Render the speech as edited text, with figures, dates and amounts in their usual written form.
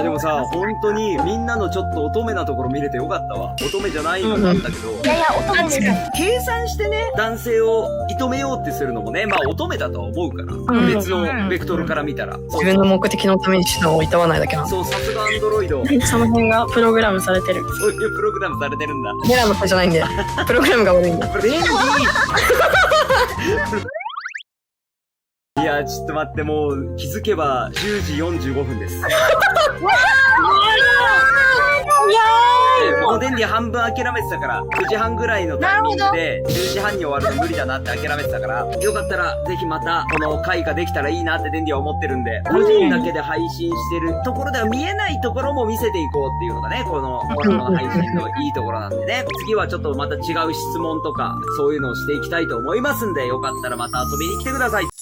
でもさ、本当にみんなのちょっと乙女なところ見れてよかったわ。乙女じゃないのなんだけど。いやいや、乙女です。計算してね、男性を射止めようってするのもね、まあ乙女だとは思うから。別のベクトルから見たら。自分の目的のために手段を厭わないだけなの。そう、さすがアンドロイド。その辺がプログラムされてる。そういうプログラムされてるんだ。ネラのせいじゃないんで、プログラムが悪いんだ。便利いや、ちょっと待って、もう気づけば10時45分です。もうデンディ半分諦めてたから、9時半ぐらいのタイミングで、10時半に終わるの無理だなって諦めてたから、よかったらぜひまたこの回ができたらいいなってデンディは思ってるんで、個人だけで配信してるところでは見えないところも見せていこうっていうのがね、この配信のいいところなんでね、次はちょっとまた違う質問とか、そういうのをしていきたいと思いますんで、よかったらまた遊びに来てください。